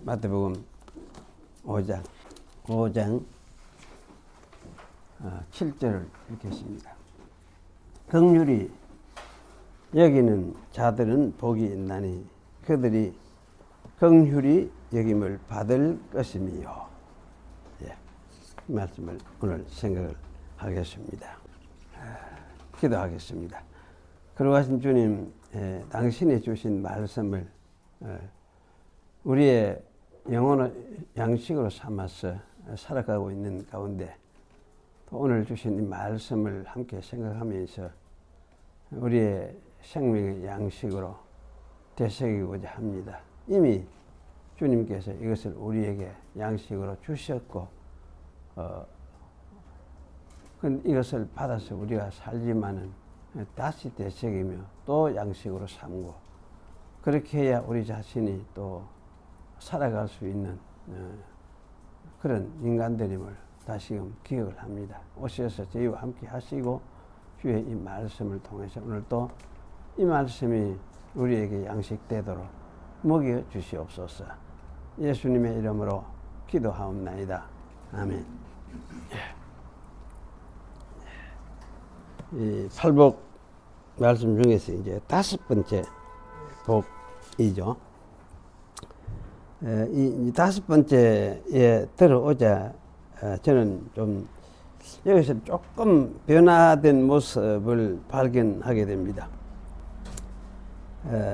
마태복음 5장 7절을 읽겠습니다. 긍휼히 여기는 자들은 복이 있나니 그들이 긍휼히 여김을 받을 것이미요. 이 말씀을 오늘 생각을 하겠습니다. 기도하겠습니다. 거룩하신 주님, 당신이 주신 말씀을 우리의 영혼의 양식으로 삼아서 살아가고 있는 가운데 또 오늘 주신 이 말씀을 함께 생각하면서 우리의 생명의 양식으로 되새기고자 합니다. 이미 주님께서 이것을 우리에게 양식으로 주셨고 이것을 받아서 우리가 살지만은 다시 되새기며 또 양식으로 삼고 그렇게 해야 우리 자신이 또 살아갈 수 있는 그런 인간들임을 다시금 기억을 합니다. 오셔서 저희와 함께 하시고 주의 이 말씀을 통해서 오늘 또 이 말씀이 우리에게 양식되도록 먹여 주시옵소서. 예수님의 이름으로 기도하옵나이다. 아멘. 이 팔복 말씀 중에서 이제 5번째 복이죠. 이 5번째에 들어오자 저는 좀 여기서 조금 변화된 모습을 발견하게 됩니다.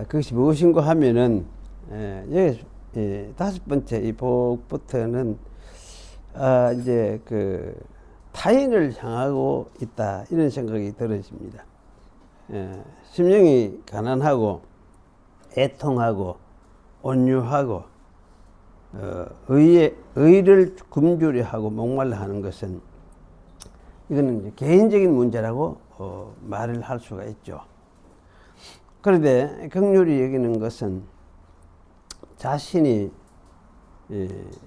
그것이 무엇인가 하면은 여기 5번째 이 복부터는 이제 그 타인을 향하고 있다 이런 생각이 들어집니다. 심령이 가난하고 애통하고 온유하고 의를 굶주려 하고 목말라 하는 것은 이거는 이제 개인적인 문제라고 말을 할 수가 있죠. 그런데 긍휼히 여기는 것은 자신이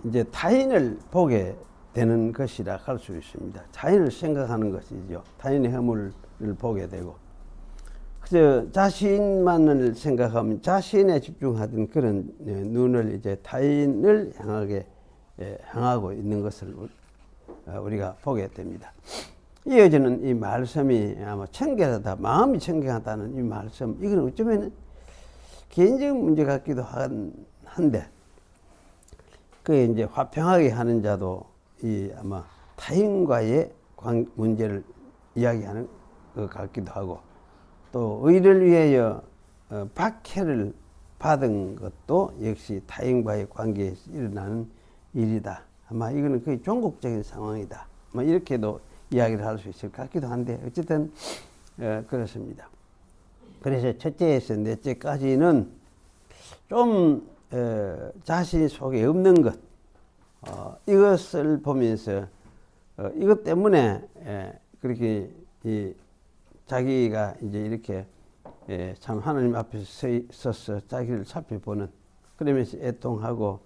이제 타인을 보게 되는 것이라 할 수 있습니다. 타인을 생각하는 것이죠. 타인의 허물을 보게 되고 그저 자신만을 생각하면 자신에 집중하던 그런 눈을 이제 타인을 향하고 있는 것을 우리가 보게 됩니다. 이어지는 이 말씀이 아마 청결하다, 마음이 청결하다는 이 말씀, 이건 어쩌면 개인적인 문제 같기도 한데, 그 이제 화평하게 하는 자도 이 아마 타인과의 문제를 이야기하는 것 같기도 하고, 또 의를 위하여 박해를 받은 것도 역시 타인과의 관계에서 일어나는 일이다. 아마 이거는 거의 종국적인 상황이다. 아마 이렇게도 이야기를 할 수 있을 것 같기도 한데 어쨌든 그렇습니다. 그래서 첫째에서 넷째까지는 좀 자신 속에 없는 것 이것을 보면서 이것 때문에 그렇게 자기가 이제 이렇게 참 하나님 앞에서 서서 자기를 살펴보는 그러면서 애통하고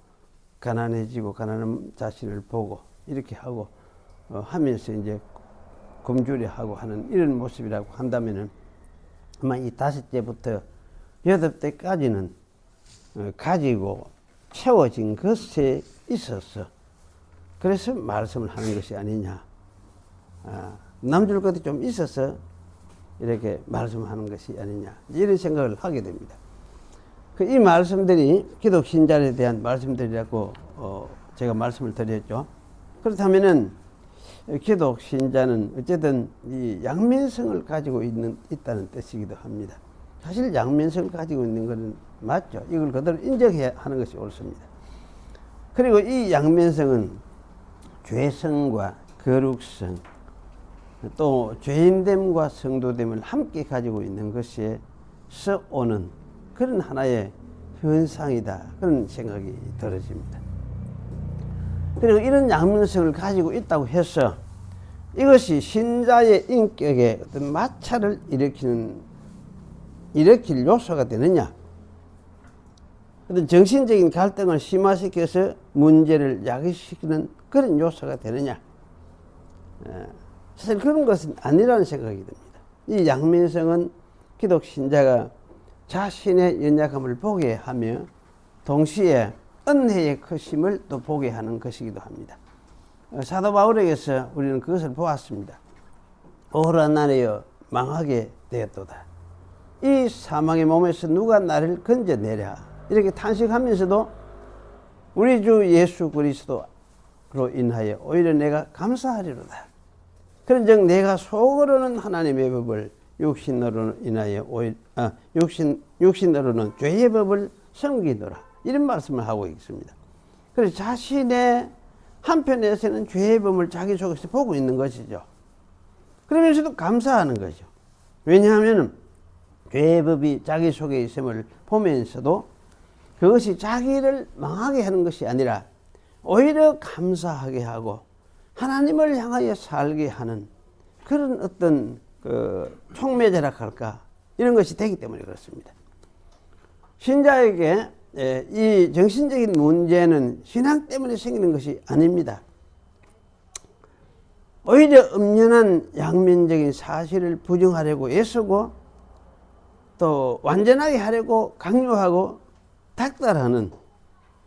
가난해지고 가난한 자신을 보고 이렇게 하고 하면서 이제 굶주려 하고 하는 이런 모습이라고 한다면은 아마 이 5째부터 8때까지는 가지고 채워진 것에 있어서 그래서 말씀을 하는 것이 아니냐. 남줄 것이 좀 있어서 이렇게 말씀하는 것이 아니냐. 이런 생각을 하게 됩니다. 이 말씀들이 기독 신자에 대한 말씀들이라고 제가 말씀을 드렸죠. 그렇다면은 기독 신자는 어쨌든 이 양면성을 가지고 있다는 뜻이기도 합니다. 사실 양면성을 가지고 있는 것은 맞죠. 이걸 그대로 인정해야 하는 것이 옳습니다. 그리고 이 양면성은 죄성과 거룩성 또 죄인됨과 성도됨을 함께 가지고 있는 것에서 오는 그런 하나의 현상이다. 그런 생각이 들어집니다. 그리고 이런 양면성을 가지고 있다고 해서 이것이 신자의 인격에 어떤 마찰을 일으킬 요소가 되느냐? 어떤 정신적인 갈등을 심화시켜서 문제를 야기시키는 그런 요소가 되느냐? 사실 그런 것은 아니라는 생각이 듭니다. 이 양면성은 기독 신자가 자신의 연약함을 보게 하며 동시에 은혜의 크심을 또 보게 하는 것이기도 합니다. 사도 바울에게서 우리는 그것을 보았습니다. 오호라 나내여 망하게 되었도다. 이 사망의 몸에서 누가 나를 건져내랴. 이렇게 탄식하면서도 우리 주 예수 그리스도로 인하여 오히려 내가 감사하리로다. 그런즉 내가 속으로는 하나님의 법을 육신으로 인하여 육신으로는 죄의 법을 섬기노라. 이런 말씀을 하고 있습니다. 그래서 자신의 한편에서는 죄의 법을 자기 속에서 보고 있는 것이죠. 그러면서도 감사하는 거죠. 왜냐하면 죄의 법이 자기 속에 있음을 보면서도 그것이 자기를 망하게 하는 것이 아니라 오히려 감사하게 하고 하나님을 향하여 살게 하는 그런 어떤 촉매제라 할까 이런 것이 되기 때문에 그렇습니다. 신자에게 이 정신적인 문제는 신앙 때문에 생기는 것이 아닙니다. 오히려 엄연한 양면적인 사실을 부정하려고 애쓰고 또 완전하게 하려고 강요하고 닥달하는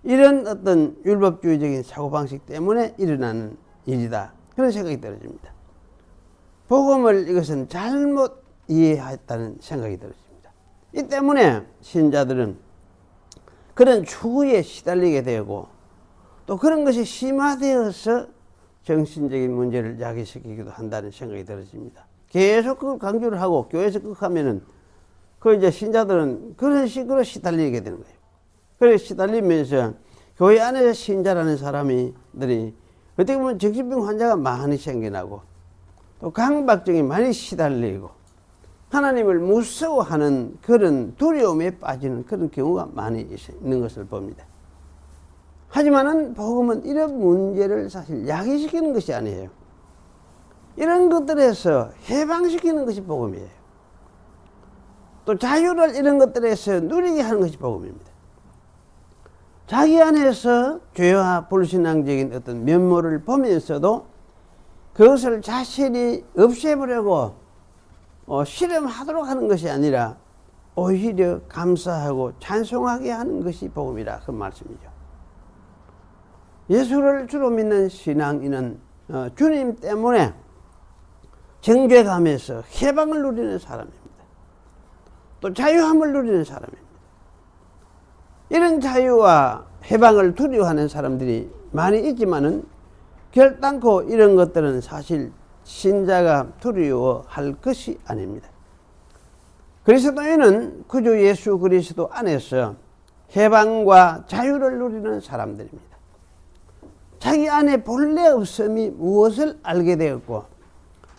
이런 어떤 율법주의적인 사고방식 때문에 일어나는 일이다. 그런 생각이 떨어집니다. 복음을 이것은 잘못 이해했다는 생각이 들었습니다. 이 때문에 신자들은 그런 추구에 시달리게 되고 또 그런 것이 심화되어서 정신적인 문제를 야기시키기도 한다는 생각이 들어집니다. 계속 그걸 강조를 하고 교회에서 극하면은 그 이제 신자들은 그런 식으로 시달리게 되는 거예요. 그래서 시달리면서 교회 안에서 신자라는 사람들이 어떻게 보면 정신병 환자가 많이 생겨나고 또 강박증이 많이 시달리고 하나님을 무서워하는 그런 두려움에 빠지는 그런 경우가 많이 있는 것을 봅니다. 하지만은 복음은 이런 문제를 사실 야기시키는 것이 아니에요. 이런 것들에서 해방시키는 것이 복음이에요. 또 자유를 이런 것들에서 누리게 하는 것이 복음입니다. 자기 안에서 죄와 불신앙적인 어떤 면모를 보면서도 그것을 자신이 없애보려고 실험하도록 하는 것이 아니라 오히려 감사하고 찬송하게 하는 것이 복음이라 그 말씀이죠. 예수를 주로 믿는 신앙인은 주님 때문에 정죄감에서 해방을 누리는 사람입니다. 또 자유함을 누리는 사람입니다. 이런 자유와 해방을 두려워하는 사람들이 많이 있지만은 결단코 이런 것들은 사실 신자가 두려워할 것이 아닙니다. 그리스도인은 그주 예수 그리스도 안에서 해방과 자유를 누리는 사람들입니다. 자기 안에 본래 없음이 무엇을 알게 되었고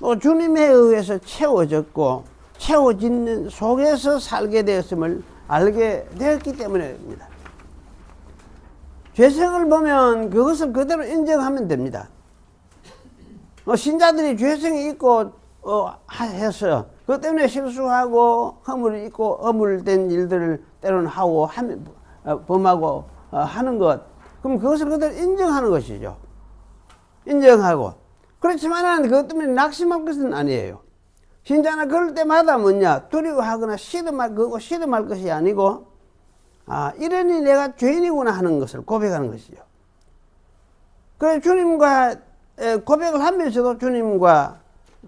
또 주님에 의해서 채워졌고 채워지는 속에서 살게 되었음을 알게 되었기 때문입니다. 죄성을 보면 그것을 그대로 인정하면 됩니다. 신자들이 죄성이 있고 해서 그것 때문에 실수하고 허물이 있고 허물된 일들을 때로는 하고 범하고 하는 것, 그럼 그것을 그대로 인정하는 것이죠. 인정하고. 그렇지만 그것 때문에 낙심할 것은 아니에요. 신자는 그럴 때마다 뭐냐, 두려워하거나 시름할 것이 아니고, 이러니 내가 죄인이구나 하는 것을 고백하는 것이죠. 그래서 주님과 고백을 하면서도 주님과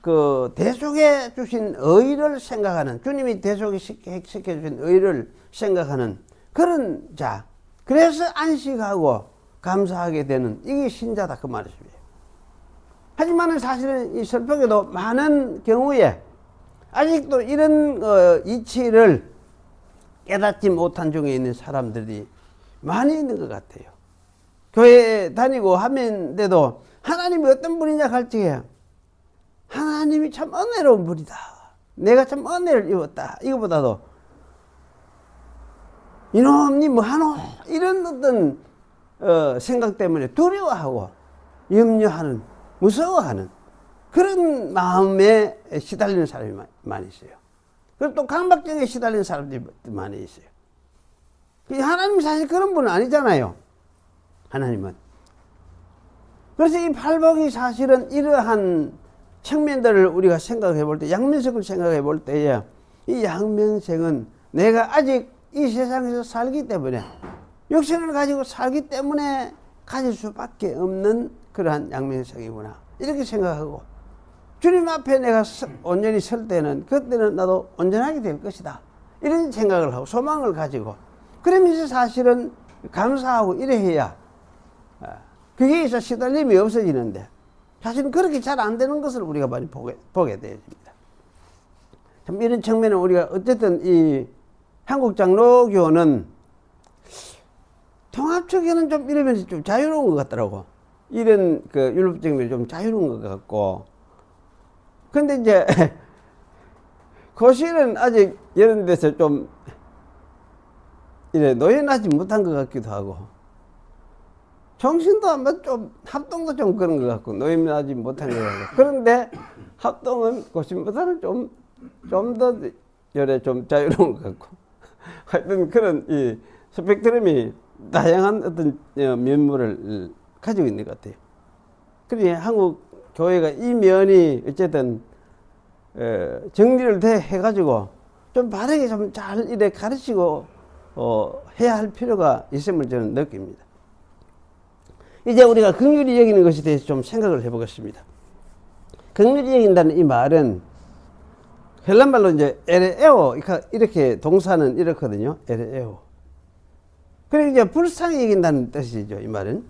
그 대속해 주신 의를 생각하는, 주님이 대속시켜 주신 의를 생각하는 그런 자, 그래서 안식하고 감사하게 되는 이게 신자다 그 말이죠. 하지만 사실은 이 슬프게도 많은 경우에 아직도 이런 이치를 깨닫지 못한 중에 있는 사람들이 많이 있는 것 같아요. 교회 다니고 하면데도 하나님이 어떤 분이냐 할지에 하나님이 참 은혜로운 분이다. 내가 참 은혜를 입었다. 이거보다도 이놈이 뭐하노? 이런 어떤 생각 때문에 두려워하고 염려하는, 무서워하는 그런 마음에 시달리는 사람이 많이 있어요. 그리고 또 강박증에 시달리는 사람들이 많이 있어요. 하나님 사실 그런 분은 아니잖아요. 하나님은. 그래서 이 팔복이 사실은 이러한 측면들을 우리가 생각해 볼 때, 양면색을 생각해 볼 때에 이 양면색은 내가 아직 이 세상에서 살기 때문에 육신을 가지고 살기 때문에 가질 수밖에 없는 그러한 양면성이구나 이렇게 생각하고 주님 앞에 내가 온전히 설 때는 그때는 나도 온전하게 될 것이다 이런 생각을 하고 소망을 가지고 그러면서 사실은 감사하고 이래 해야 그게 있어 시달림이 없어지는데 사실은 그렇게 잘 안 되는 것을 우리가 많이 보게 되어집니다. 참 이런 측면에 우리가 어쨌든 이 한국 장로교는 통합적에는 좀 이러면서 좀 자유로운 것 같더라고. 이런 그 율법적인 좀 자유로운 것 같고. 근데 이제 고시는 아직 이런 데서 좀 이래 노연하지 못한 것 같기도 하고. 정신도 아마 좀 합동도 좀 그런 것 같고 노연하지 못한 것 같고. 그런데 합동은 고시보다는 좀 더 열에 좀 자유로운 것 같고. 하여튼 그런 이 스펙트럼이 다양한 어떤 면모를 가지고 있는 것 같아요. 그러니 한국 교회가 이 면이 어쨌든 정리를 해가지고 좀 바르게 좀 잘 이래 가르치고 해야 할 필요가 있음을 저는 느낍니다. 이제 우리가 긍휼히 여기는 것에 대해서 좀 생각을 해보겠습니다. 긍휼히 여긴다는 이 말은 헬란말로 이제 에레에오 이렇게 동사는 이렇거든요. 에레에오. 그리고 이제 불쌍히 여긴다는 뜻이죠. 이 말은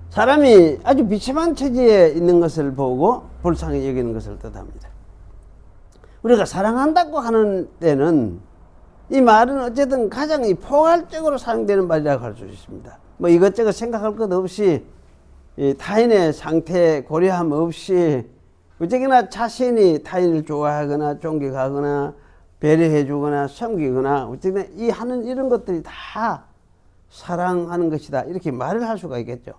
사람이 아주 비참한 처지에 있는 것을 보고 불쌍히 여기는 것을 뜻합니다. 우리가 사랑한다고 하는 때는 이 말은 어쨌든 가장 포괄적으로 사용되는 말이라고 할 수 있습니다. 뭐 이것저것 생각할 것 없이 이 타인의 상태 고려함 없이 어쨌거나 자신이 타인을 좋아하거나 존경하거나 배려해 주거나 섬기거나 어쨌든 이 하는 이런 것들이 다 사랑하는 것이다 이렇게 말을 할 수가 있겠죠.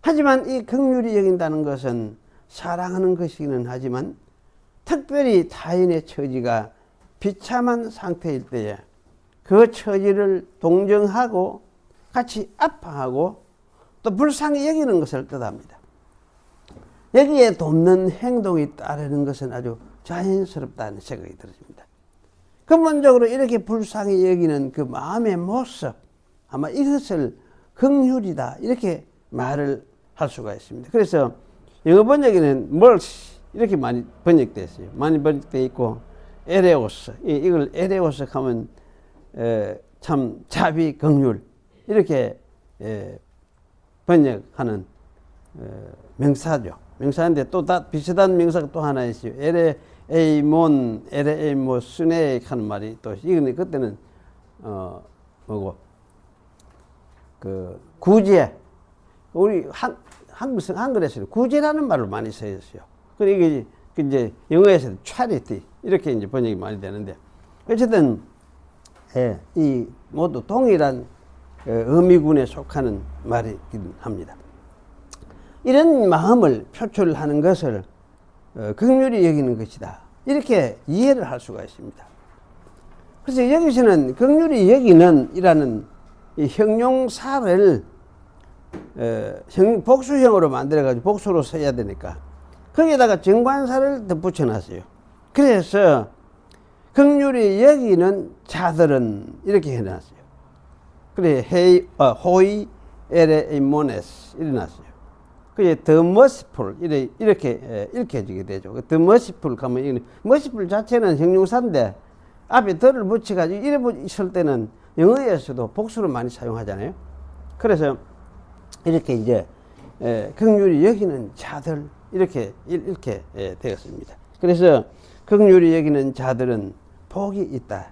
하지만 이 긍휼히 여긴다는 것은 사랑하는 것이기는 하지만 특별히 타인의 처지가 비참한 상태일 때에 그 처지를 동정하고 같이 아파하고 또 불쌍히 여기는 것을 뜻합니다. 여기에 돕는 행동이 따르는 것은 아주 자연스럽다는 생각이 들어집니다. 근본적으로 이렇게 불쌍히 여기는 그 마음의 모습 아마 이것을 긍휼이다 이렇게 말을 할 수가 있습니다. 그래서 영어 번역에는 mercy 이렇게 많이 번역되어 있어요. 많이 번역되어 있고 에레오스 이걸 에레오스 하면 참 자비 긍휼 이렇게 번역하는 명사죠. 명사인데 또 비슷한 명사가 또 하나 있어요. 에레에이몬 스네 하는 말이 또 이거는 그때는 뭐고 그 구제 우리 한글에서는 구제라는 말로 많이 쓰였어요. 그리고 이게 이제 영어에서는 charity 이렇게 이제 번역이 많이 되는데 어쨌든 이 모두 동일한 의미군에 속하는 말이긴 합니다. 이런 마음을 표출하는 것을 긍휼히 여기는 것이다 이렇게 이해를 할 수가 있습니다. 그래서 여기서는 긍휼히 여기는 이라는 이 형용사를 복수형으로 만들어 가지고 복수로 써야 되니까 거기에다가 정관사를 덧붙여 놨어요. 그래서 긍휼히 여기는 자들은 이렇게 해놨어요. 그래 호이 에레이모네스 이래놨어요. 그게 the merciful 이렇게 읽혀지게 되죠. the merciful 가면 merciful 자체는 형용사인데 앞에 더를 붙여가지고 이래 있을 때는 영어에서도 복수로 많이 사용하잖아요. 그래서 이렇게 이제 긍휼히 여기는 자들 이렇게 되었습니다. 그래서 긍휼히 여기는 자들은 복이 있다.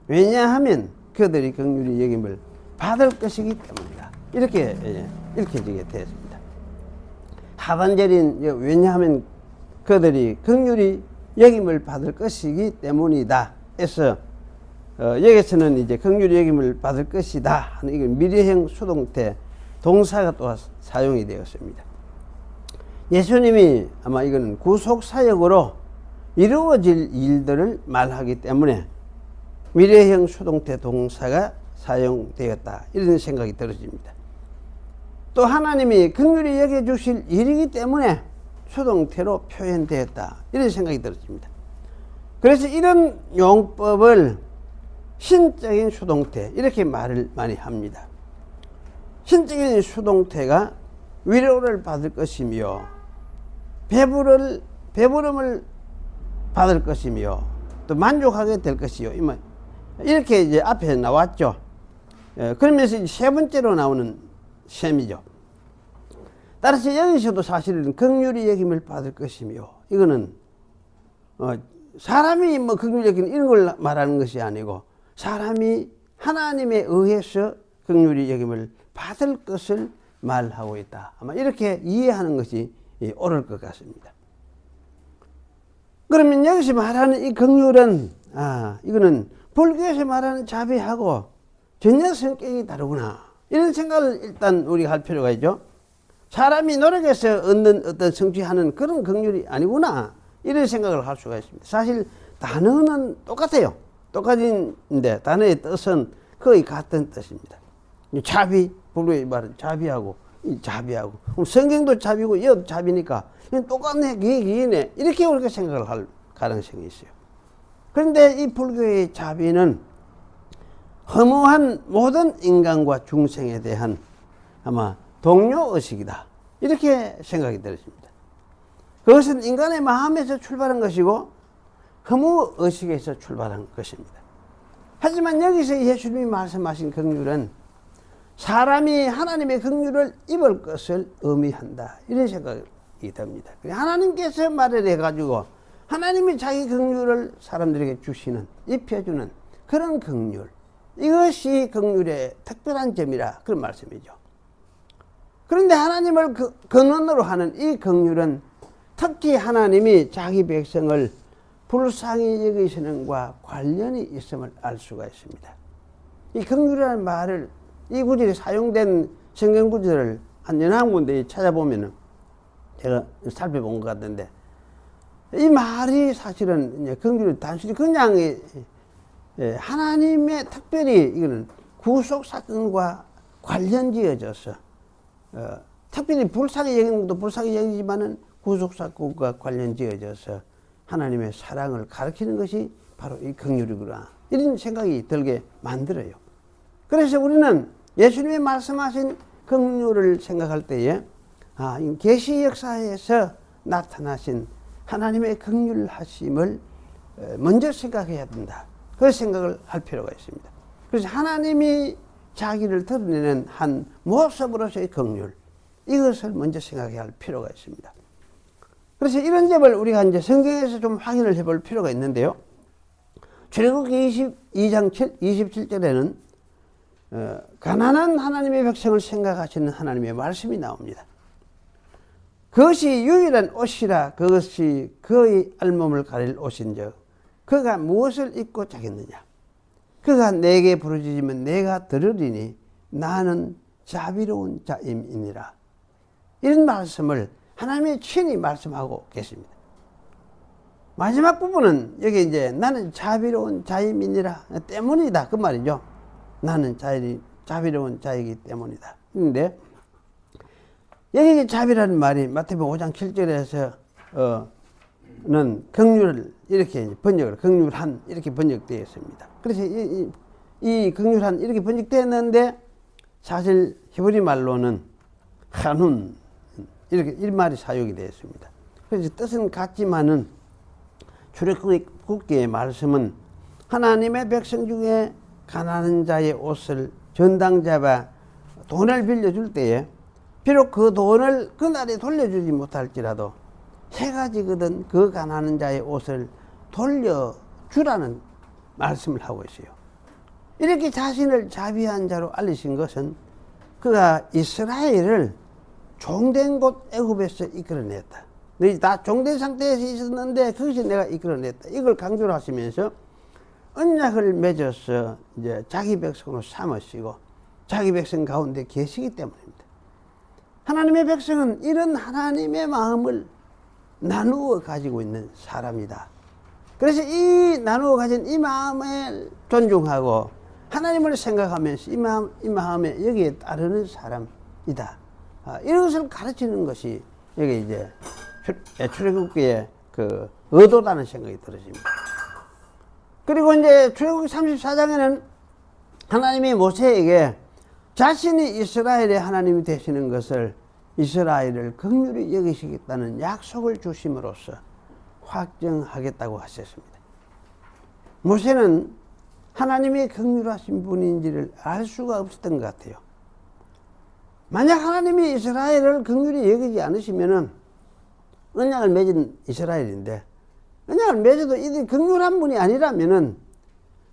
왜냐하면 그들이 긍휼히 여김을 받을 것이기 때문이다. 이렇게 읽혀지게 되었습니다. 하반절인 왜냐하면 그들이 긍휼히 여김을 받을 것이기 때문이다. 해서 여기서는 이제 긍휼히 여김을 받을 것이다 하는 이건 미래형 수동태 동사가 또 사용이 되었습니다. 예수님이 아마 이거는 구속 사역으로 이루어질 일들을 말하기 때문에 미래형 수동태 동사가 사용되었다 이런 생각이 들어집니다. 또 하나님이 긍휼히 여겨주실 일이기 때문에 수동태로 표현되었다 이런 생각이 들어집니다. 그래서 이런 용법을 신적인 수동태 이렇게 말을 많이 합니다. 신적인 수동태가 위로를 받을 것이며 배부름을 받을 것이며 또 만족하게 될 것이요. 이렇게 이제 앞에 나왔죠. 그러면서 세 번째로 나오는 셈이죠. 따라서 여기서도 사실은 긍휼히 여김을 받을 것이며, 이거는 사람이 뭐 긍휼히 여기는 이런 걸 말하는 것이 아니고 사람이 하나님에 의해서 긍휼히 여김을 받을 것을 말하고 있다. 아마 이렇게 이해하는 것이 옳을 것 같습니다. 그러면 여기서 말하는 이 긍휼은 이거는 불교에서 말하는 자비하고 전혀 성격이 다르구나, 이런 생각을 일단 우리가 할 필요가 있죠. 사람이 노력해서 얻는 어떤 성취하는 그런 긍휼이 아니구나, 이런 생각을 할 수가 있습니다. 사실 단어는 똑같아요. 똑같은데 단어의 뜻은 거의 같은 뜻입니다. 자비, 불교의 말은 자비하고 자비하고, 성경도 자비고 이어도 자비니까 똑같네, 기네, 이렇게 우리가 생각을 할 가능성이 있어요. 그런데 이 불교의 자비는 허무한 모든 인간과 중생에 대한 아마 동료의식이다, 이렇게 생각이 들었습니다. 그것은 인간의 마음에서 출발한 것이고 허무의식에서 출발한 것입니다. 하지만 여기서 예수님이 말씀하신 긍휼은 사람이 하나님의 긍휼을 입을 것을 의미한다, 이런 생각이 듭니다. 하나님께서 말을 해가지고 하나님이 자기 긍휼을 사람들에게 주시는, 입혀주는 그런 긍휼, 이것이 긍휼의 특별한 점이라, 그런 말씀이죠. 그런데 하나님을 근원으로 하는 이 긍휼은 특히 하나님이 자기 백성을 불쌍히 여기시는 것과 관련이 있음을 알 수가 있습니다. 이 긍휼이라는 말을, 이 구절이 사용된 성경 구절을 한 연한 군데 찾아보면은 제가 살펴본 것 같은데, 이 말이 사실은 긍휼이 단순히 그냥 하나님의 특별히 이거는 구속 사건과 관련 지어져서 특별히 불쌍히 여기는 것도 불쌍히 여기지만은 구속 사건과 관련 지어져서 하나님의 사랑을 가르치는 것이 바로 이 긍휼이구나, 이런 생각이 들게 만들어요. 그래서 우리는 예수님이 말씀하신 긍휼을 생각할 때에 계시 역사에서 나타나신 하나님의 긍휼하심을 먼저 생각해야 된다, 그 생각을 할 필요가 있습니다. 그래서 하나님이 자기를 드러내는 한 모습으로서의 긍휼, 이것을 먼저 생각해야 할 필요가 있습니다. 그래서 이런 점을 우리가 이제 성경에서 좀 확인을 해볼 필요가 있는데요. 출애굽기 22장 27절에는 가난한 하나님의 백성을 생각하시는 하나님의 말씀이 나옵니다. 그것이 유일한 옷이라, 그것이 그의 알몸을 가릴 옷인즉 그가 무엇을 입고 자겠느냐. 그가 내게 부르짖으면 내가 들으리니 나는 자비로운 자임이니라. 이런 말씀을 하나님이 친히 말씀하고 계십니다. 마지막 부분은 여기 이제 나는 자비로운 자임이니라 때문이다, 그 말이죠. 나는 자비로운 자이기 때문이다. 그런데 여기 자비라는 말이 마태복음 5장 7절에서 는 긍휼을 이렇게 번역을, 긍휼한 이렇게 번역되어 있습니다. 그래서 이 긍휼한 이렇게 번역되었는데 사실 히브리 말로는 한운 이렇게 이 말이 사용이 되어 있습니다. 그래서 뜻은 같지만은 출애굽기의 말씀은 하나님의 백성 중에 가난한 자의 옷을 전당 잡아 돈을 빌려줄 때에 비록 그 돈을 그날에 돌려주지 못할지라도 세 가지거든 그 가난한 자의 옷을 돌려주라는 말씀을 하고 있어요. 이렇게 자신을 자비한 자로 알리신 것은 그가 이스라엘을 종된 곳 애굽에서 이끌어냈다. 너희 다 종된 상태에서 있었는데 거기서 내가 이끌어냈다. 이걸 강조를 하시면서 언약을 맺어서 이제 자기 백성으로 삼으시고 자기 백성 가운데 계시기 때문입니다. 하나님의 백성은 이런 하나님의 마음을 나누어 가지고 있는 사람이다. 그래서 이 나누어 가진 이 마음을 존중하고 하나님을 생각하면서 이 마음에 여기에 따르는 사람이다. 이것을 가르치는 것이 여기 이제 출애굽기의 그 의도라는 생각이 들어집니다. 그리고 이제 출애굽기 34장에는 하나님이 모세에게 자신이 이스라엘의 하나님이 되시는 것을 이스라엘을 긍휼히 여기시겠다는 약속을 주심으로써 확정하겠다고 하셨습니다. 모세는 하나님이 긍휼하신 분인지를 알 수가 없었던 것 같아요. 만약 하나님이 이스라엘을 긍휼히 여기지 않으시면은 언약을 맺은 이스라엘인데 언약을 맺어도 이들이 긍휼한 분이 아니라면은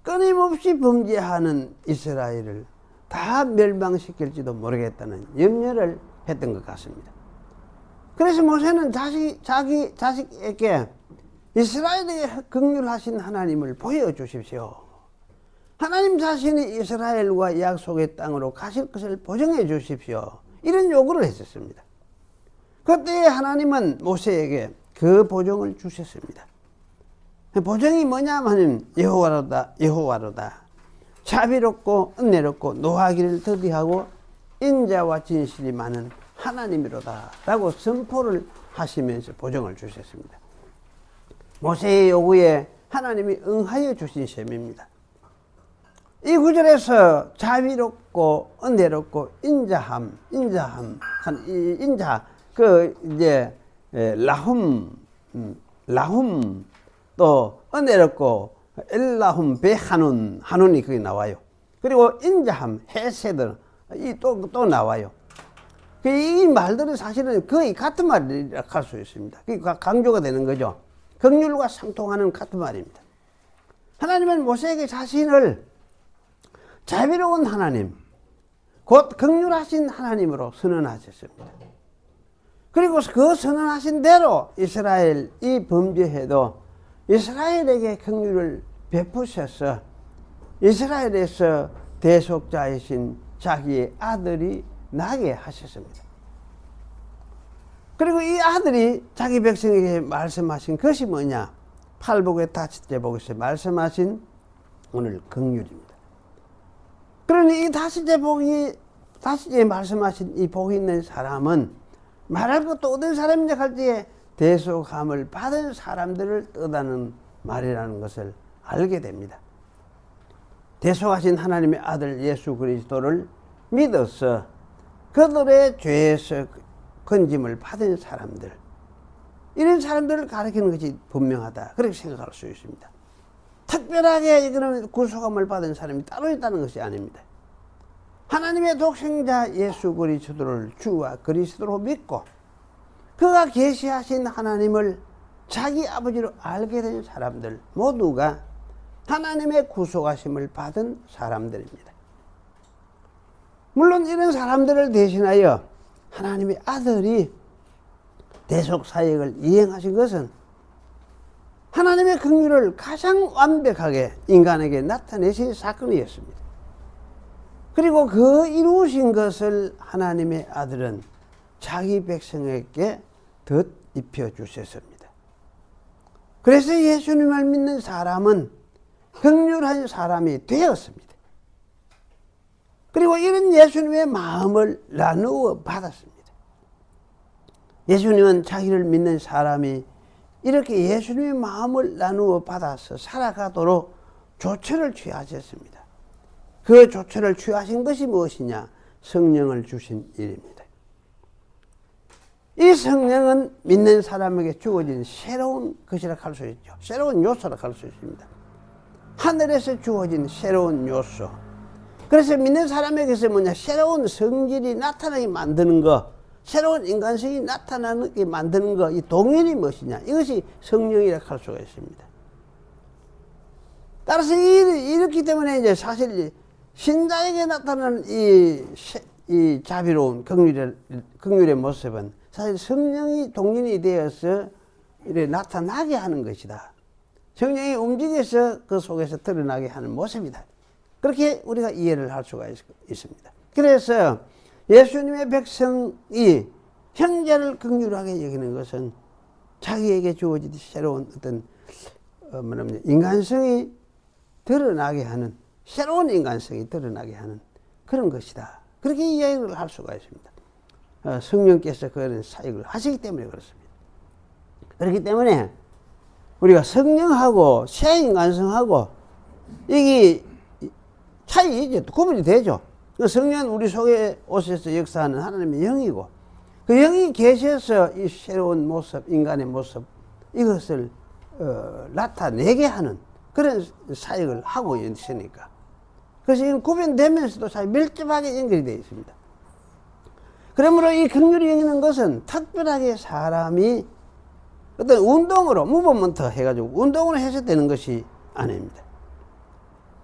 끊임없이 범죄하는 이스라엘을 다 멸망시킬지도 모르겠다는 염려를 했던 것 같습니다. 그래서 모세는 자기 자식에게 이스라엘에게 긍휼하신 하나님을 보여주십시오. 하나님 자신이 이스라엘과 약속의 땅으로 가실 것을 보증해 주십시오. 이런 요구를 했었습니다. 그때 하나님은 모세에게 그 보증을 주셨습니다. 보증이 뭐냐면 여호와로다. 자비롭고 은혜롭고 노하기를 더디하고 인자와 진실이 많은 하나님이로다 라고 선포를 하시면서 보증을 주셨습니다. 모세의 요구에 하나님이 응하여 주신 셈입니다. 이 구절에서 자비롭고 은혜롭고 인자함, 라훔 또 은혜롭고 엘라훔 한운이 거기 나와요. 그리고 인자함, 헤세드 또 나와요. 이 말들은 사실은 거의 같은 말이라 할 수 있습니다. 강조가 되는 거죠. 긍휼과 상통하는 같은 말입니다. 하나님은 모세에게 자신을 자비로운 하나님, 곧 긍휼하신 하나님으로 선언하셨습니다. 그리고 그 선언하신 대로 이스라엘이 범죄해도 이스라엘에게 긍휼을 베푸셔서 이스라엘에서 대속자이신 자기의 아들이 나게 하셨습니다. 그리고 이 아들이 자기 백성에게 말씀하신 것이 뭐냐? 팔복의 다섯째 복에서 말씀하신 오늘 긍휼입니다. 그러니 이 다섯째 말씀하신 이 복이 있는 사람은 말할 것도 어떤 사람인지 할 때에 대속함을 받은 사람들을 뜻하는 말이라는 것을 알게 됩니다. 대속하신 하나님의 아들 예수 그리스도를 믿어서 그들의 죄에서 건짐을 받은 사람들, 이런 사람들을 가리키는 것이 분명하다, 그렇게 생각할 수 있습니다. 특별하게 이거는 구속함을 받은 사람이 따로 있다는 것이 아닙니다. 하나님의 독생자 예수 그리스도를 주와 그리스도로 믿고 그가 계시하신 하나님을 자기 아버지로 알게 된 사람들 모두가 하나님의 구속하심을 받은 사람들입니다. 물론 이런 사람들을 대신하여 하나님의 아들이 대속 사역을 이행하신 것은 하나님의 긍휼을 가장 완벽하게 인간에게 나타내신 사건이었습니다. 그리고 그 이루신 것을 하나님의 아들은 자기 백성에게 덧입혀 주셨습니다. 그래서 예수님을 믿는 사람은 긍휼한 사람이 되었습니다. 그리고 이런 예수님의 마음을 나누어 받았습니다. 예수님은 자기를 믿는 사람이 이렇게 예수님의 마음을 나누어 받아서 살아가도록 조처를 취하셨습니다. 그 조처를 취하신 것이 무엇이냐? 성령을 주신 일입니다. 이 성령은 믿는 사람에게 주어진 새로운 것이라 할 수 있죠. 새로운 요소라 할 수 있습니다. 하늘에서 주어진 새로운 요소. 그래서 믿는 사람에게서 뭐냐? 새로운 성질이 나타나게 만드는 것, 새로운 인간성이 나타나게 만드는 것, 이 동일이 무엇이냐? 이것이 성령이라 할 수가 있습니다. 따라서 이렇기 때문에 이제 사실 신자에게 나타나는 이 자비로운 긍휼의 모습은 사실 성령이 동인이 되어서 이렇게 나타나게 하는 것이다. 성령이 움직여서 그 속에서 드러나게 하는 모습이다. 그렇게 우리가 이해를 할 수가 있습니다. 그래서 예수님의 백성이 형제를 긍휼하게 여기는 것은 자기에게 주어진 새로운 어떤 인간성이 드러나게 하는, 새로운 인간성이 드러나게 하는 그런 것이다. 그렇게 이해를 할 수가 있습니다. 성령께서 그런 사역을 하시기 때문에 그렇습니다. 그렇기 때문에 우리가 성령하고 새 인간성하고 이게 차이죠. 구분이 되죠. 성령은 우리 속에 오셔서 역사하는 하나님의 영이고, 그 영이 계셔서 이 새로운 모습, 인간의 모습, 이것을 나타내게 하는 그런 사역을 하고 있으니까. 그래서 이건 구분되면서도 사실 밀접하게 연결이 되어 있습니다. 그러므로 이 긍휼이 여기는 것은 특별하게 사람이 어떤 운동으로, 무브먼트 해가지고 운동으로 해서 되는 것이 아닙니다.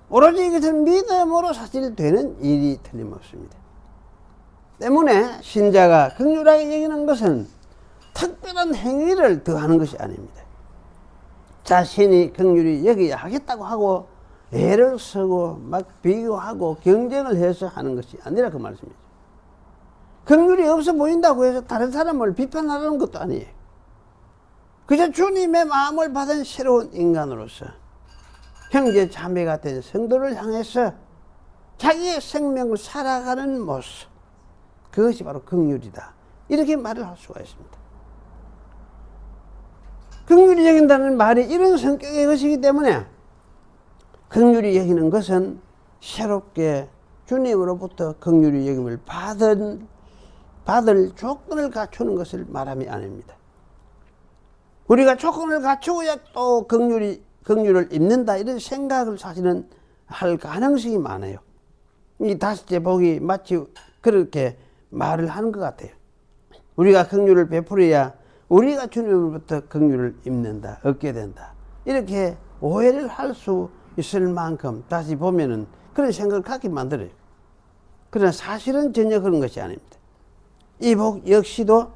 오로지 이것은 믿음으로 사실 되는 일이 틀림없습니다. 때문에 신자가 긍휼하게 여기는 것은 특별한 행위를 더하는 것이 아닙니다. 자신이 긍휼히 여기야 하겠다고 하고 애를 쓰고 막 비교하고 경쟁을 해서 하는 것이 아니라 그 말씀이죠. 긍휼이 없어 보인다고 해서 다른 사람을 비판하는 것도 아니에요. 그저 주님의 마음을 받은 새로운 인간으로서 형제 자매가 된 성도를 향해서 자기의 생명을 살아가는 모습, 그것이 바로 긍휼이다. 이렇게 말을 할 수가 있습니다. 긍휼히 여긴다는 말이 이런 성격의 것이기 때문에 긍휼히 여기는 것은 새롭게 주님으로부터 긍휼히 여김을 받을 조건을 갖추는 것을 말함이 아닙니다. 우리가 조건을 갖추어야 또 긍휼을 입는다 이런 생각을 사실은 할 가능성이 많아요. 이 다섯째 복이 마치 그렇게 말을 하는 것 같아요. 우리가 긍휼을 베풀어야 우리가 주님으로부터 긍휼을 입는다, 얻게 된다. 이렇게 오해를 할 수 있을 만큼 다시 보면은 그런 생각을 갖게 만들어요. 그러나 사실은 전혀 그런 것이 아닙니다. 이 복 역시도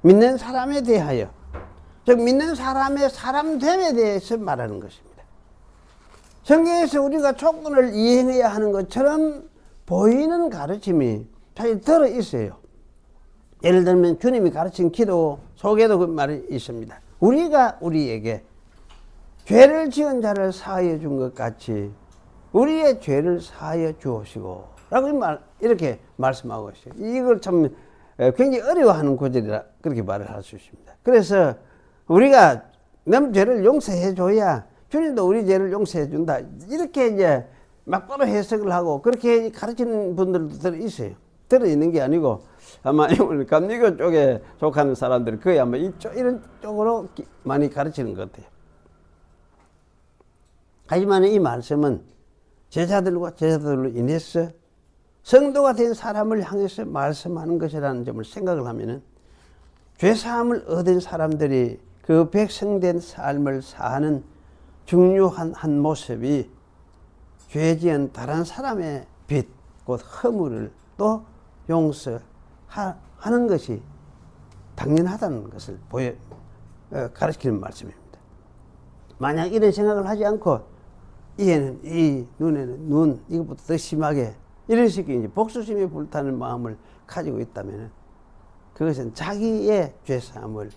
믿는 사람에 대하여, 즉 믿는 사람의 사람됨에 대해서 말하는 것입니다. 성경에서 우리가 조건을 이행해야 하는 것처럼 보이는 가르침이 사실 들어 있어요. 예를 들면 주님이 가르친 기도 속에도 그 말이 있습니다. 우리가 우리에게 죄를 지은 자를 사하여 준 것 같이 우리의 죄를 사하여 주옵시고 라고 이렇게 말씀하고 있어요. 이걸 참 굉장히 어려워하는 구절이라 그렇게 말을 할 수 있습니다. 그래서 우리가 남 죄를 용서해 줘야 주님도 우리 죄를 용서해 준다. 이렇게 이제 막바로 해석을 하고 그렇게 가르치는 분들도 들어 있어요. 들어 있는 게 아니고 아마 감리교 쪽에 속하는 사람들이 거의 아마 이런 쪽으로 많이 가르치는 것 같아요. 하지만 이 말씀은 제자들과 제자들로 인해서 성도가 된 사람을 향해서 말씀하는 것이라는 점을 생각을 하면은 죄사함을 얻은 사람들이 그 백성된 삶을 사는 중요한 한 모습이 죄지은 다른 사람의 빚, 곧 허물을 또 용서하는 것이 당연하다는 것을 가르치는 말씀입니다. 만약 이런 생각을 하지 않고 이에는 이, 눈에는 눈, 이것보다 더 심하게 이런 식의 이제 복수심에 불타는 마음을 가지고 있다면 그것은 자기의 죄사함을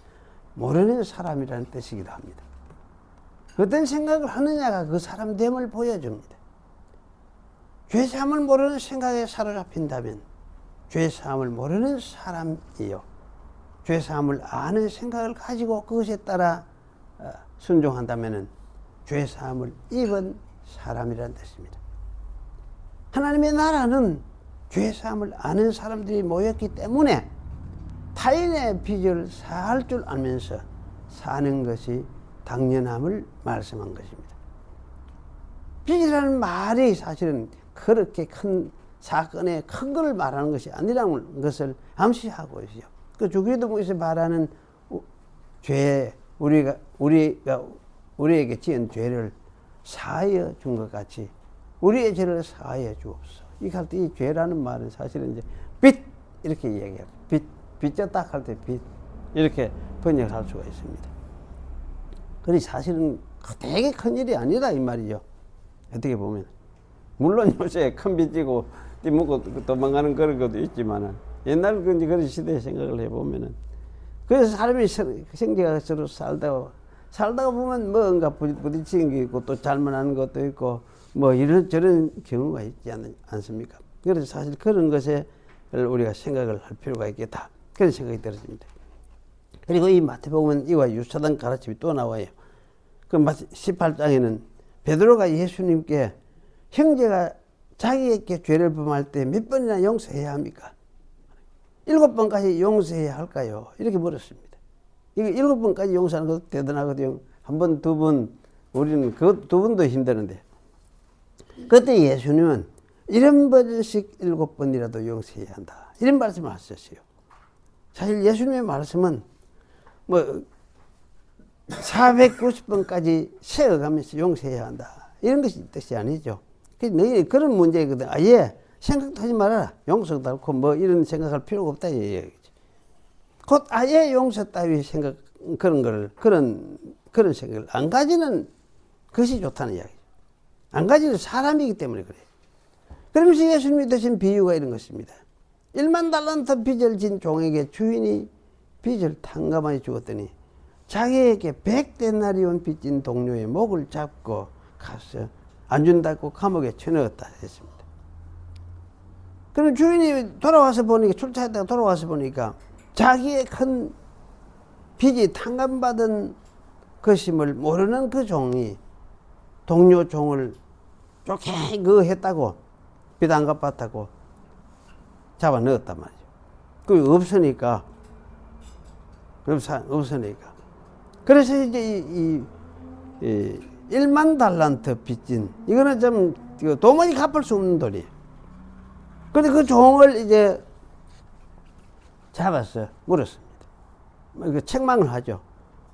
모르는 사람이라는 뜻이기도 합니다. 어떤 생각을 하느냐가 그 사람됨을 보여줍니다. 죄사함을 모르는 생각에 사로잡힌다면 죄사함을 모르는 사람이요. 죄사함을 아는 생각을 가지고 그것에 따라 순종한다면 죄사함을 입은 사람이라는 뜻입니다. 하나님의 나라는 죄사함을 아는 사람들이 모였기 때문에 타인의 빚을 사할 줄 알면서 사는 것이 당연함을 말씀한 것입니다. 빚이라는 말이 사실은 그렇게 큰 사건의 큰 걸 말하는 것이 아니라는 것을 암시하고 있어요. 그 주기도문에서 말하는 죄, 우리에게 지은 죄를 사하여 준 것 같이 우리의 죄를 사하여 주옵소서. 이렇게 할 때 이 죄라는 말은 사실은 이제 빚 이렇게 얘기해요. 빚졌다 할 때 빚 이렇게 번역할 수가 있습니다. 그런데 사실은 되게 큰 일이 아니다 이 말이죠. 어떻게 보면 물론 요새 큰 빚 지고 띠먹고 도망가는 그런 것도 있지만은 옛날 그런 시대에 생각을 해보면은 그래서 사람이 생계가 서로 살다가 보면 뭔가 부딪히는 게 있고 또 잘못하는 것도 있고 뭐 이런저런 경우가 있지 않습니까? 그래서 사실 그런 것에 우리가 생각을 할 필요가 있겠다. 그런 생각이 들었습니다. 그리고 이 마태복음은 이와 유사한 가르침이 또 나와요. 그 18장에는 베드로가 예수님께 형제가 자기에게 죄를 범할 때 몇 번이나 용서해야 합니까? 7번까지 용서해야 할까요? 이렇게 물었습니다. 이거 7번까지 용서하는 것도 대단하거든요. 한 번, 두 번, 우리는 그 두 번도 힘드는데. 그때 예수님은 70번씩 7번이라도 용서해야 한다. 이런 말씀을 하셨어요. 사실 예수님의 말씀은 뭐 490번까지 세어가면서 용서해야 한다. 이런 것이 뜻이 아니죠. 너희 그런 문제거든. 아예 생각도 하지 말아라. 용서도 않고 뭐 이런 생각할 필요가 없다. 이 얘기지. 곧 아예 용서 따위 생각, 그런 생각을 안 가지는 것이 좋다는 이야기죠. 안 가지는 사람이기 때문에 그래요. 그러면서 예수님이 드신 비유가 이런 것입니다. 1만 달란트 빚을 진 종에게 주인이 빚을 탕감하여 주었더니 자기에게 100데나리온 빚진 동료의 목을 잡고 가서 안 준다고 감옥에 쳐넣었다 했습니다. 그럼 주인이 돌아와서 보니까, 출차했다가 돌아와서 보니까 자기의 큰 빚이 탕감받은 것임을 모르는 그 종이 동료 종을 좋게 그거 했다고, 빚 안 갚았다고 잡아 넣었단 말이죠. 그게 없으니까. 그래서 이제 이 1만 달란트 빚진, 이거는 좀 도무지 갚을 수 없는 돈이에요. 그런데 그 종을 이제 잡았어요. 물었습니다. 책망을 하죠.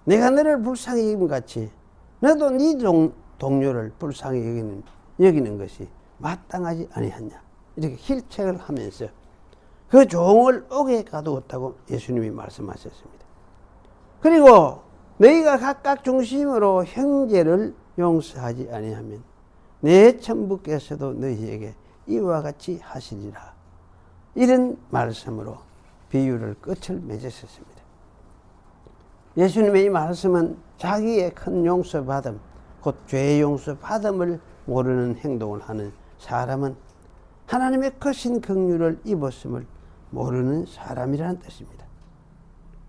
내가 너를 불쌍히 여긴 같이 너도 네 동료를 불쌍히 여기는 것이 마땅하지 아니하냐. 이렇게 힐책을 하면서 그 종을 옥에 가두었다고 예수님이 말씀하셨습니다. 그리고 너희가 각각 중심으로 형제를 용서하지 아니하면 내 천부께서도 너희에게 이와 같이 하시리라. 이런 말씀으로 비유를 끝을 맺으셨습니다. 예수님의 이 말씀은 자기의 큰 용서받음, 곧 죄 용서받음을 모르는 행동을 하는 사람은 하나님의 크신 긍휼을 입었음을 모르는 사람이라는 뜻입니다.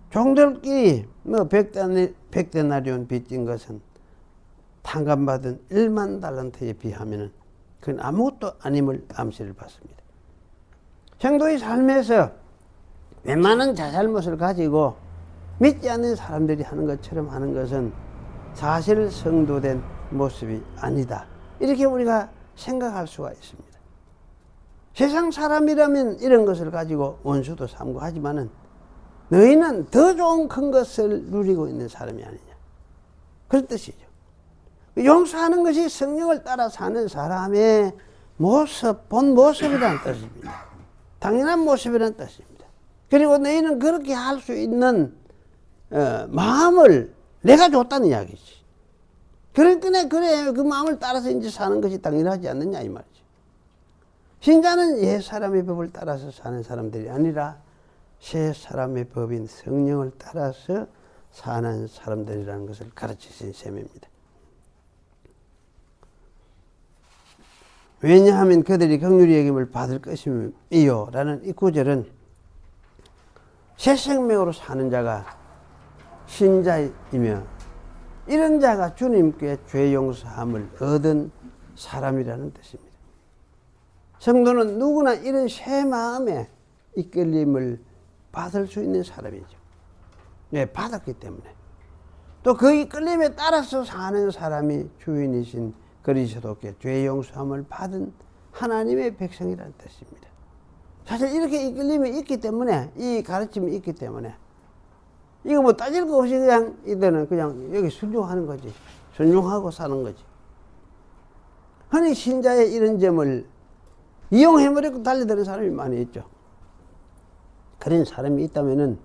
종들끼리 뭐 100데나리온 빚진 것은 탕감받은 1만 달란트에 비하면 그건 아무것도 아님을 암시를 받습니다. 성도의 삶에서 웬만한 자잘못을 가지고 믿지 않는 사람들이 하는 것처럼 하는 것은 사실 성도된 모습이 아니다. 이렇게 우리가 생각할 수가 있습니다. 세상 사람이라면 이런 것을 가지고 원수도 삼고 하지만은 너희는 더 좋은 큰 것을 누리고 있는 사람이 아니냐. 그런 뜻이죠. 용서하는 것이 성령을 따라 사는 사람의 모습, 본 모습이라는 뜻입니다. 당연한 모습이라는 뜻입니다. 그리고 너희는 그렇게 할 수 있는 마음을 내가 줬다는 이야기지. 그러니까 그래 그 마음을 따라서 이제 사는 것이 당연하지 않느냐 이 말이지. 신자는 옛 사람의 법을 따라서 사는 사람들이 아니라 새 사람의 법인 성령을 따라서 사는 사람들이라는 것을 가르치신 셈입니다. 왜냐하면 그들이 긍휼히 여김을 받을 것임이요 라는 이 구절은 새 생명으로 사는 자가 신자이며 이런 자가 주님께 죄 용서함을 얻은 사람이라는 뜻입니다. 성도는 누구나 이런 새 마음에 이끌림을 받을 수 있는 사람이죠. 네, 받았기 때문에. 또 그 이끌림에 따라서 사는 사람이 주인이신 그리스도께 죄 용서함을 받은 하나님의 백성이라는 뜻입니다. 사실 이렇게 이끌림이 있기 때문에, 이 가르침이 있기 때문에 이거 뭐 따질 거 없이 그냥 이들은 그냥 여기 순종하는 거지. 순종하고 사는 거지. 흔히 신자의 이런 점을 이용해버리고 달려드는 사람이 많이 있죠. 그런 사람이 있다면은,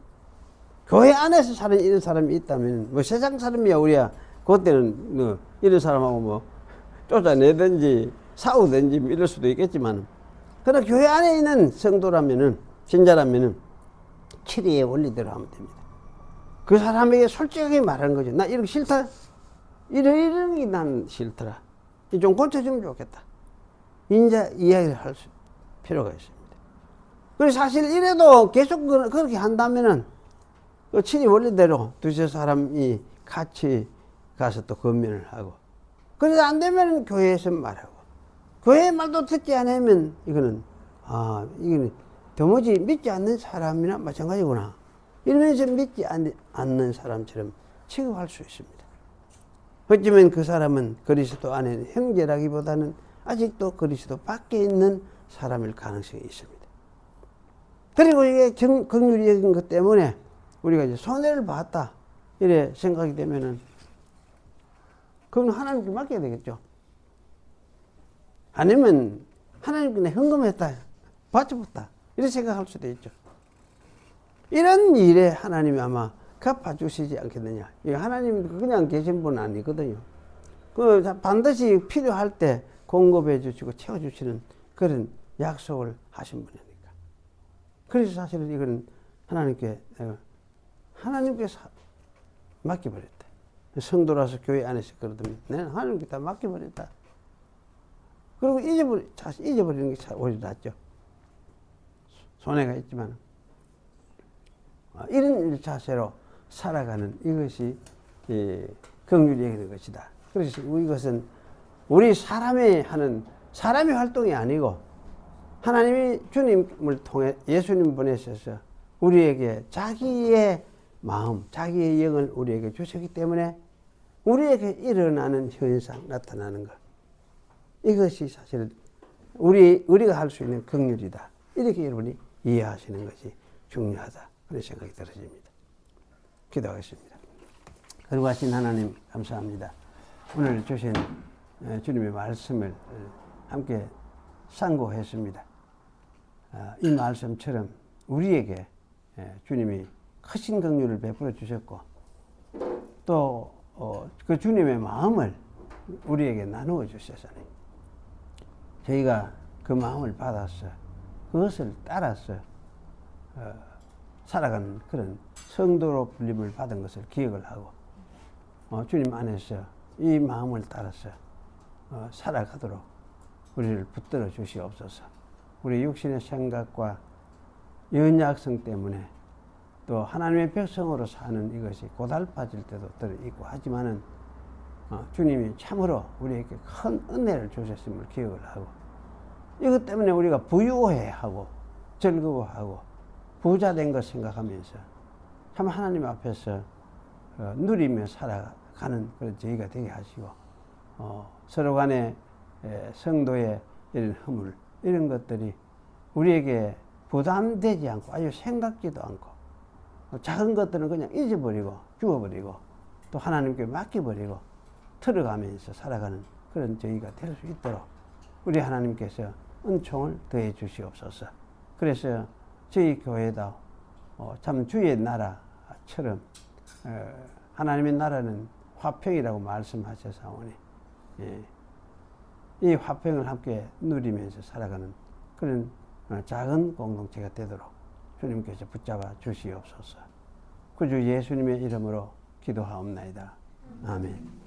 교회 안에서 사는 이런 사람이 있다면, 뭐 세상 사람이야, 우리야. 그때는 뭐 이런 사람하고 뭐 쫓아내든지 싸우든지 뭐 이럴 수도 있겠지만, 그러나 교회 안에 있는 성도라면은, 신자라면은, 치리의 원리대로 하면 됩니다. 그 사람에게 솔직하게 말하는 거죠. 나 이런 거 싫다. 이런 게 난 싫더라. 이 좀 고쳐주면 좋겠다. 이제 이야기를 할 필요가 있습니다. 그래서 사실 이래도 계속 그렇게 한다면은 그 친히 원리대로 두세 사람이 같이 가서 또 건면을 하고 그래도 안 되면 교회에서 말하고, 교회의 말도 듣지 않으면 이거는 이거는 도무지 믿지 않는 사람이나 마찬가지구나 이러면서 믿지 않는 사람처럼 취급할 수 있습니다. 어쩌면 그 사람은 그리스도 안에 형제라기보다는 아직도 그리스도 밖에 있는 사람일 가능성이 있습니다. 그리고 이게 긍휼이 여긴 것 때문에 우리가 이제 손해를 봤다 이래 생각이 되면은 그건 하나님께 맡겨야 되겠죠. 아니면 하나님께 헌금했다, 바쳐봤다 이렇게 생각할 수도 있죠. 이런 일에 하나님이 아마 갚아주시지 않겠느냐. 하나님이 그냥 계신 분은 아니거든요. 그 반드시 필요할 때 공급해 주시고 채워주시는 그런 약속을 하신 분이니까. 그래서 사실은 이거는 하나님께 맡겨버렸다. 성도라서 교회 안에서 그러더니 내가 하나님께 다 맡겨버렸다. 그리고 잊어버리는 게 오히려 낫죠. 손해가 있지만 이런 자세로 살아가는 이것이 긍휼이 여기는 것이다. 그래서 이것은 우리 사람이 하는 사람의 활동이 아니고 하나님이 주님을 통해 예수님 보내셔서 우리에게 자기의 마음, 자기의 영을 우리에게 주셨기 때문에 우리에게 일어나는 현상, 나타나는 것. 이것이 사실은 우리가 할 수 있는 긍휼이다. 이렇게 여러분이 이해하시는 것이 중요하다. 그런 생각이 들어집니다. 기도하겠습니다. 거룩하신 하나님 감사합니다. 오늘 주신 주님의 말씀을 함께 상고했습니다. 이 말씀처럼 우리에게 주님이 크신 긍휼을 베풀어 주셨고 또 그 주님의 마음을 우리에게 나누어 주셨으니 저희가 그 마음을 받아서 그것을 따라서 살아가는 그런 성도로 불림을 받은 것을 기억을 하고 주님 안에서 이 마음을 따라서 살아가도록 우리를 붙들어 주시옵소서. 우리 육신의 생각과 연약성 때문에 또 하나님의 백성으로 사는 이것이 고달파질 때도 들어있고 하지만은 주님이 참으로 우리에게 큰 은혜를 주셨음을 기억을 하고 이것 때문에 우리가 부유해하고 즐거워하고 부자 된 것 생각하면서 참 하나님 앞에서 누리며 살아가는 그런 저희가 되게 하시고 서로 간에 성도의 이런 허물 이런 것들이 우리에게 부담되지 않고 아주 생각지도 않고 작은 것들은 그냥 잊어버리고 주워버리고 또 하나님께 맡겨버리고 틀어가면서 살아가는 그런 저희가 될 수 있도록 우리 하나님께서 은총을 더해 주시옵소서. 그래서 저희 교회도 참 주의 나라처럼 하나님의 나라는 화평이라고 말씀하셔서오니 이 화평을 함께 누리면서 살아가는 그런 작은 공동체가 되도록 주님께서 붙잡아 주시옵소서. 구주 예수님의 이름으로 기도하옵나이다. 아멘.